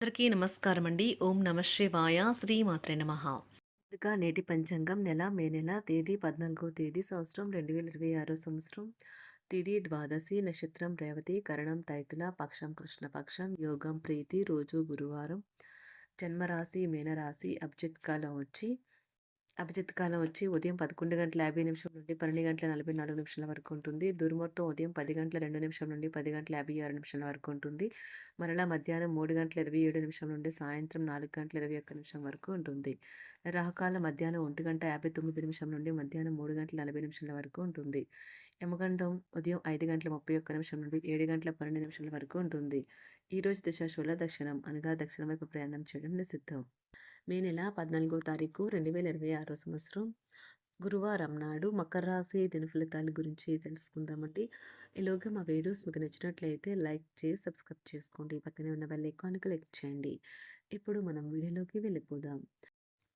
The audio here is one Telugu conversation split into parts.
అందరికీ నమస్కారం అండి. ఓం నమ శివాయ. శ్రీమాత్రే నమః. ముందుగా నేటి పంచాంగం మే నెల తేదీ 14వ తేదీ సంవత్సరం 2026 సంవత్సరం. తిథి ద్వాదశి, నక్షత్రం రేవతి, కరణం తైతుల, పక్షం కృష్ణపక్షం, యోగం ప్రీతి, రోజు గురువారం. జన్మరాశి మీనరాశి. అభిజిత్ కాలం వచ్చి ఉదయం 11:50 నుండి 12:44 వరకు ఉంటుంది. దుర్ముహూర్తం ఉదయం 10:02 నుండి 10:56 వరకు ఉంటుంది. మరలా మధ్యాహ్నం 3:27 నుండి సాయంత్రం 4:21 వరకు ఉంటుంది. రాహుకాలం మధ్యాహ్నం 1:59 నుండి మధ్యాహ్నం 3:40 వరకు ఉంటుంది. యమగండం ఉదయం 5:31 నుండి 7:12 వరకు ఉంటుంది. ఈరోజు దిశ శూల దక్షిణం అనగా దక్షిణం వైపు ప్రయాణం చేయడం నిషిద్ధం. మే నెల 14వ తారీఖు 2026 సంవత్సరం గురువారం నాడు మకర రాశి దినఫలితాల గురించి తెలుసుకుందామండి. ఈలోగా మా వీడియోస్ మీకు నచ్చినట్లయితే లైక్ చేసి సబ్స్క్రైబ్ చేసుకోండి. పక్కనే ఉన్న బెల్ ఐకాన్కి క్లిక్ చేయండి. ఇప్పుడు మనం వీడియోలోకి వెళ్ళిపోదాం.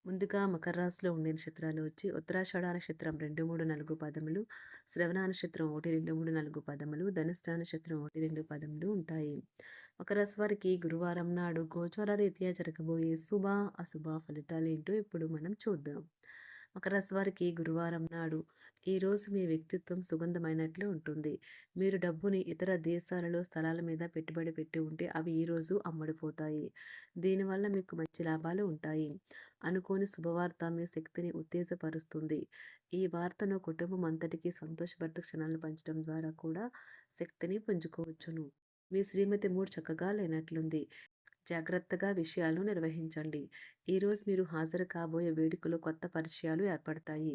ముందుగా మకర రాశిలో ఉండే నక్షత్రాలు వచ్చి ఉత్తరాషాఢ నక్షత్రం 2, 3, 4 పదములు, శ్రవణ నక్షత్రం 1, 2, 3, 4 పదములు, ధనిష్ట నక్షత్రం 1, 2 పదములు ఉంటాయి. మకర రాశి వారికి గురువారం నాడు గోచార రీత్యా జరగబోయే శుభ అశుభ ఫలితాలు ఏంటో ఇప్పుడు మనం చూద్దాం. మకర రాశి వారికి గురువారం నాడు ఈరోజు మీ వ్యక్తిత్వం సుగంధమైనట్లు ఉంటుంది. మీరు డబ్బుని ఇతర దేశాలలో స్థలాల మీద పెట్టుబడి పెట్టి ఉంటే అవి ఈరోజు అమ్ముడుపోతాయి. దీనివల్ల మీకు మంచి లాభాలు ఉంటాయి. అనుకోని శుభవార్త మీ శక్తిని ఉత్తేజపరుస్తుంది. ఈ వార్తను కుటుంబం అంతటికీ సంతోషభరిత క్షణాలను పంచడం ద్వారా కూడా శక్తిని పుంజుకోవచ్చును. మీ శ్రీమతి మూడ్ చక్కగా లేనట్లుంది. జాగ్రత్తగా విషయాలను నిర్వహించండి. ఈరోజు మీరు హాజరు కాబోయే వేడుకలో కొత్త పరిచయాలు ఏర్పడతాయి.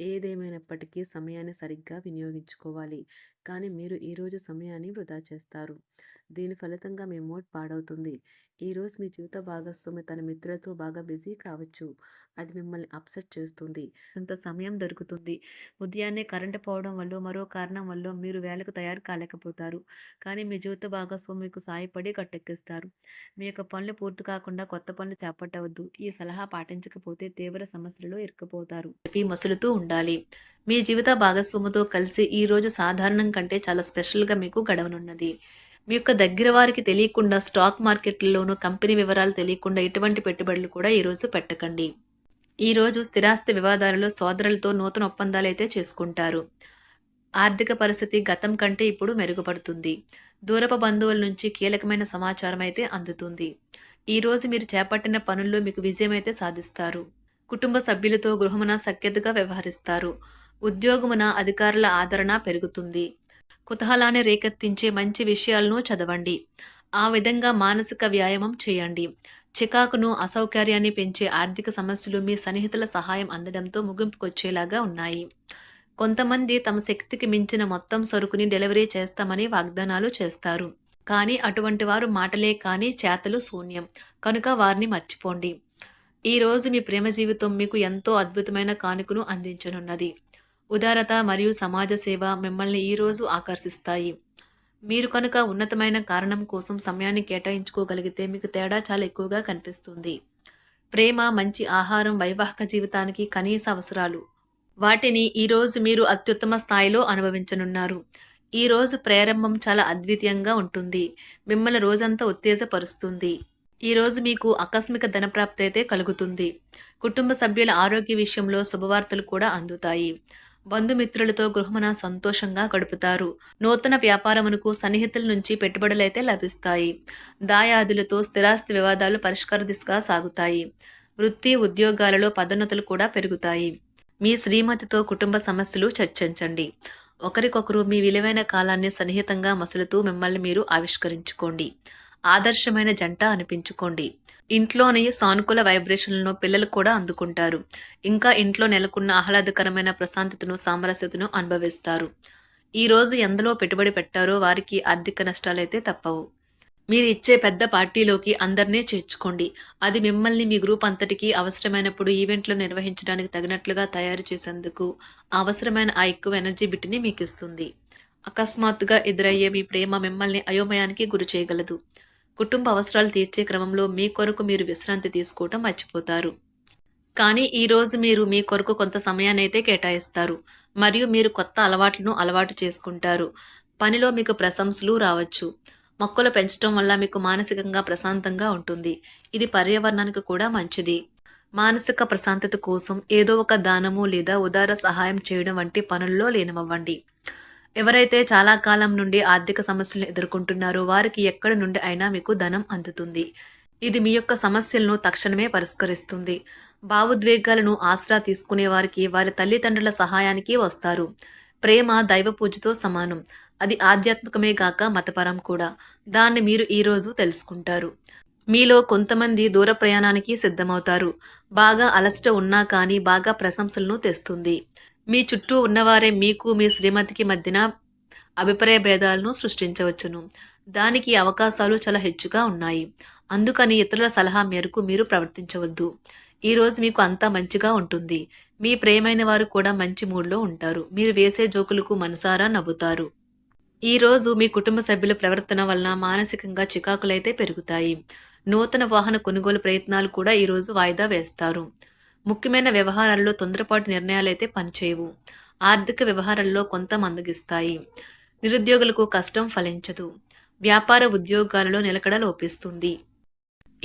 ఏదేమైనప్పటికీ సమయాన్ని సరిగ్గా వినియోగించుకోవాలి. కానీ మీరు ఈరోజు సమయాన్ని వృధా చేస్తారు. దీని ఫలితంగా మీ మూడ్ పాడవుతుంది. ఈరోజు మీ జీవిత భాగస్వామి తన మిత్రులతో బాగా బిజీ కావచ్చు. అది మిమ్మల్ని అప్సెట్ చేస్తుంది. కొంత సమయం దొరుకుతుంది. ఉదయాన్నే కరెంటు పోవడం వల్ల మరో కారణం వల్ల మీరు వేళకు తయారు కాలేకపోతారు. కానీ మీ జీవిత భాగస్వామి మీకు సాయపడి గట్టెక్కిస్తారు. మీ యొక్క పనులు పూర్తి కాకుండా కొత్త పనులు చేపట్టవద్దు. ఈ సలహా పాటించకపోతే తీవ్ర సమస్యలలో ఇరుక్కుపోతారు. మసులుతూ ఉండాలి. మీ జీవిత భాగస్వామితో కలిసి ఈ రోజు సాధారణం కంటే చాలా స్పెషల్గా మీకు గడవనున్నది. మీ యొక్క దగ్గర వారికి తెలియకుండా స్టాక్ మార్కెట్లలోనూ కంపెనీ వివరాలు తెలియకుండా ఎటువంటి పెట్టుబడులు కూడా ఈరోజు పెట్టకండి. ఈరోజు స్థిరాస్తి వివాదాలలో సోదరులతో నూతన ఒప్పందాలు అయితే చేసుకుంటారు. ఆర్థిక పరిస్థితి గతం కంటే ఇప్పుడు మెరుగుపడుతుంది. దూరపు బంధువుల నుంచి కీలకమైన సమాచారం అయితే అందుతుంది. ఈరోజు మీరు చేపట్టిన పనుల్లో మీకు విజయం అయితే సాధిస్తారు. కుటుంబ సభ్యులతో గృహమున సఖ్యతగా వ్యవహరిస్తారు. ఉద్యోగమున అధికారుల ఆదరణ పెరుగుతుంది. కుతూహలాన్ని రేకెత్తించే మంచి విషయాలను చదవండి. ఆ విధంగా మానసిక వ్యాయామం చేయండి. చికాకును అసౌకర్యాన్ని పెంచే ఆర్థిక సమస్యలు మీ సన్నిహితుల సహాయం అందడంతో ముగింపుకొచ్చేలాగా ఉన్నాయి. కొంతమంది తమ శక్తికి మించిన మొత్తం సరుకుని డెలివరీ చేస్తామని వాగ్దానాలు చేస్తారు. కానీ అటువంటి వారు మాటలే కానీ చేతలు శూన్యం. కనుక వారిని మర్చిపోండి. ఈరోజు మీ ప్రేమ జీవితం మీకు ఎంతో అద్భుతమైన కానుకను అందించనున్నది. ఉదారత మరియు సమాజ సేవ మిమ్మల్ని ఈరోజు ఆకర్షిస్తాయి. మీరు కనుక ఉన్నతమైన కారణం కోసం సమయాన్ని కేటాయించుకోగలిగితే మీకు తేడా చాలా ఎక్కువగా కనిపిస్తుంది. ప్రేమ, మంచి ఆహారం వైవాహిక జీవితానికి కనీస అవసరాలు. వాటిని ఈరోజు మీరు అత్యుత్తమ స్థాయిలో అనుభవించనున్నారు. ఈరోజు ప్రారంభం చాలా అద్వితీయంగా ఉంటుంది. మిమ్మల్ని రోజంతా ఉత్తేజపరుస్తుంది. ఈరోజు మీకు ఆకస్మిక ధనప్రాప్తి అయితే కలుగుతుంది. కుటుంబ సభ్యుల ఆరోగ్య విషయంలో శుభవార్తలు కూడా అందుతాయి. బంధుమిత్రులతో గృహమున సంతోషంగా గడుపుతారు. నూతన వ్యాపారమునకు సన్నిహితుల నుంచి పెట్టుబడులైతే లభిస్తాయి. దాయాదులతో స్థిరాస్తి వివాదాలు పరిష్కార దిశగా సాగుతాయి. వృత్తి ఉద్యోగాలలో పదోన్నతులు కూడా పెరుగుతాయి. మీ శ్రీమతితో కుటుంబ సమస్యలు చర్చించండి. ఒకరికొకరు మీ విలువైన కాలాన్ని సన్నిహితంగా మసులుతూ మిమ్మల్ని మీరు ఆవిష్కరించుకోండి. ఆదర్శమైన జంట అనిపించుకోండి. ఇంట్లోని సానుకూల వైబ్రేషన్లను పిల్లలు కూడా అందుకుంటారు. ఇంకా ఇంట్లో నెలకొన్న ఆహ్లాదకరమైన ప్రశాంతతను, సామరస్యతను అనుభవిస్తారు. ఈరోజు ఎందులో పెట్టుబడి పెట్టారో వారికి ఆర్థిక నష్టాలైతే తప్పవు. మీరు ఇచ్చే పెద్ద పార్టీలోకి అందరినీ చేర్చుకోండి. అది మిమ్మల్ని మీ గ్రూప్ అంతటికీ అవసరమైనప్పుడు ఈవెంట్లు నిర్వహించడానికి తగినట్లుగా తయారు చేసేందుకు అవసరమైన ఆ ఎక్కువ ఎనర్జీ బిట్ని మీకు ఇస్తుంది. అకస్మాత్తుగా ఎదురయ్యే మీ ప్రేమ మిమ్మల్ని అయోమయానికి గురి చేయగలదు. కుటుంబ అవసరాలు తీర్చే క్రమంలో మీ కొరకు మీరు విశ్రాంతి తీసుకోవటం మర్చిపోతారు. కానీ ఈరోజు మీరు మీ కొరకు కొంత సమయాన్ని అయితే కేటాయిస్తారు. మరియు మీరు కొత్త అలవాట్లను అలవాటు చేసుకుంటారు. పనిలో మీకు ప్రశంసలు రావచ్చు. మొక్కలు పెంచడం వల్ల మీకు మానసికంగా ప్రశాంతంగా ఉంటుంది. ఇది పర్యావరణానికి కూడా మంచిది. మానసిక ప్రశాంతత కోసం ఏదో ఒక దానము లేదా ఉదార సహాయం చేయడం వంటి పనుల్లో లీనమవ్వండి. ఎవరైతే చాలా కాలం నుండి ఆర్థిక సమస్యలను ఎదుర్కొంటున్నారో వారికి ఎక్కడి నుండి అయినా మీకు ధనం అందుతుంది. ఇది మీ యొక్క సమస్యలను తక్షణమే పరిష్కరిస్తుంది. భావోద్వేగాలను ఆసరా తీసుకునే వారికి వారి తల్లిదండ్రుల సహాయానికి వస్తారు. ప్రేమ దైవ పూజతో సమానం. అది ఆధ్యాత్మికమే గాక మతపరం కూడా. దాన్ని మీరు ఈరోజు తెలుసుకుంటారు. మీలో కొంతమంది దూర ప్రయాణానికి సిద్ధమవుతారు. బాగా అలసట ఉన్నా కానీ బాగా ప్రశంసలను తెస్తుంది. మీ చుట్టూ ఉన్నవారే మీకు మీ శ్రీమతికి మధ్యన అభిప్రాయ భేదాలను సృష్టించవచ్చును. దానికి అవకాశాలు చాలా హెచ్చుగా ఉన్నాయి. అందుకని ఇతరుల సలహా మేరకు మీరు ప్రవర్తించవద్దు. ఈరోజు మీకు అంతా మంచిగా ఉంటుంది. మీ ప్రియమైన వారు కూడా మంచి మూడ్లో ఉంటారు. మీరు వేసే జోకులకు మనసారా నవ్వుతారు. ఈరోజు మీ కుటుంబ సభ్యుల ప్రవర్తన వలన మానసికంగా చికాకులైతే పెరుగుతాయి. నూతన వాహన కొనుగోలు ప్రయత్నాలు కూడా ఈరోజు వాయిదా వేస్తారు. ముఖ్యమైన వ్యవహారాల్లో తొందరపాటు నిర్ణయాలైతే పనిచేయవు. ఆర్థిక వ్యవహారాల్లో కొంత మందగిస్తాయి. నిరుద్యోగులకు కష్టం ఫలించదు. వ్యాపార ఉద్యోగాలలో నిలకడ లోపిస్తుంది.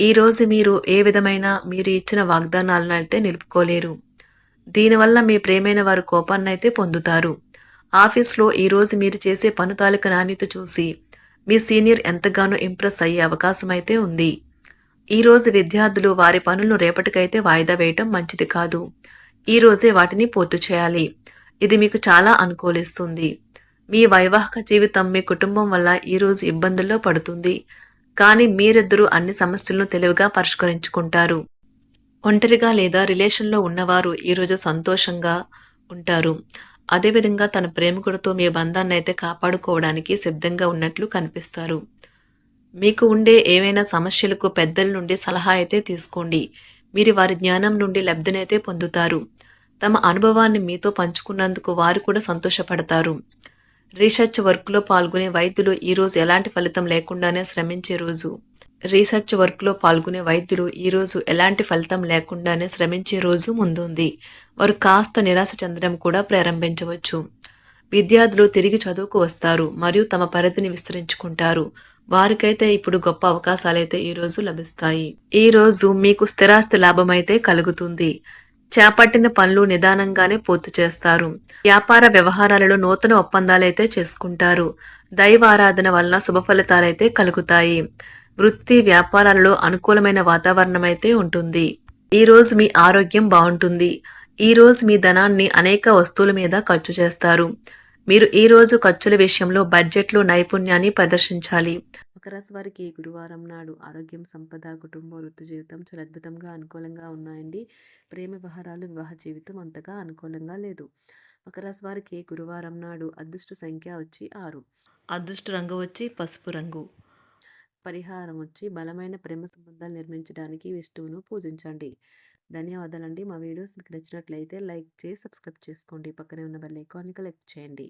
ఈరోజు మీరు ఏ విధమైన మీరు ఇచ్చిన వాగ్దానాలను అయితే నిలుపుకోలేరు. దీనివల్ల మీ ప్రేమైన వారు కోపాన్నైతే పొందుతారు. ఆఫీస్లో ఈరోజు మీరు చేసే పను తాలూకు నాణ్యత చూసి మీ సీనియర్ ఎంతగానో ఇంప్రెస్ అయ్యే అవకాశం అయితే ఉంది. ఈరోజు విద్యార్థులు వారి పనులను రేపటికైతే వాయిదా వేయటం మంచిది కాదు. ఈరోజే వాటిని పూర్తి చేయాలి. ఇది మీకు చాలా అనుకూలిస్తుంది. మీ వైవాహిక జీవితం మీ కుటుంబం వల్ల ఈరోజు ఇబ్బందుల్లో పడుతుంది. కానీ మీరిద్దరూ అన్ని సమస్యలను తెలివిగా పరిష్కరించుకుంటారు. ఒంటరిగా లేదా రిలేషన్లో ఉన్నవారు ఈరోజు సంతోషంగా ఉంటారు. అదేవిధంగా తన ప్రేమికుడితో మీ బంధాన్ని అయితే కాపాడుకోవడానికి సిద్ధంగా ఉన్నట్లు కనిపిస్తారు. మీకు ఉండే ఏవైనా సమస్యలకు పెద్దల నుండి సలహా అయితే తీసుకోండి. మీరు వారి జ్ఞానం నుండి లబ్ధినైతే పొందుతారు. తమ అనుభవాన్ని మీతో పంచుకున్నందుకు వారు కూడా సంతోషపడతారు. రీసెర్చ్ వర్క్లో పాల్గొనే వైద్యులు ఈరోజు ఎలాంటి ఫలితం లేకుండానే శ్రమించే రోజు. ఈరోజు ఎలాంటి ఫలితం లేకుండానే శ్రమించే రోజు ముందుంది. వారు కాస్త నిరాశ చెందడం కూడా ప్రారంభించవచ్చు. విద్యార్థులు తిరిగి చదువుకు వస్తారు మరియు తమ పరిధిని విస్తరించుకుంటారు. వారికైతే ఇప్పుడు గొప్ప అవకాశాలైతే ఈరోజు లభిస్తాయి. ఈరోజు మీకు స్థిరాస్తి లాభమైతే కలుగుతుంది. చేపట్టిన పనులు నిదానంగానే పూర్తి చేస్తారు. వ్యాపార వ్యవహారాలలో నూతన ఒప్పందాలైతే చేసుకుంటారు. దైవ ఆరాధన వలన శుభ ఫలితాలైతే కలుగుతాయి. వృత్తి వ్యాపారాలలో అనుకూలమైన వాతావరణం అయితే ఉంటుంది. ఈరోజు మీ ఆరోగ్యం బాగుంటుంది. ఈరోజు మీ ధనాన్ని అనేక వస్తువుల మీద ఖర్చు చేస్తారు. మీరు ఈరోజు ఖర్చుల విషయంలో బడ్జెట్లో నైపుణ్యాన్ని ప్రదర్శించాలి. మకర రాశి వారికి గురువారం నాడు ఆరోగ్యం, సంపద, కుటుంబం, వృత్తి జీవితం చాలా అద్భుతంగా అనుకూలంగా ఉన్నాయండి. ప్రేమ వ్యవహారాలు, వివాహ జీవితం అంతగా అనుకూలంగా లేదు. మకర రాశి వారికి గురువారం నాడు అదృష్ట సంఖ్య వచ్చి 6. అదృష్ట రంగు వచ్చి పసుపు రంగు. పరిహారం వచ్చి బలమైన ప్రేమ సంబంధాలు నిర్మించడానికి విష్ణువును పూజించండి. ధన్యవాదాలండి. మా వీడియోస్ మీకు నచ్చినట్లయితే లైక్ చేసి సబ్స్క్రైబ్ చేసుకోండి. పక్కనే ఉన్న బెల్ ఐకాన్ని క్లిక్ చేయండి.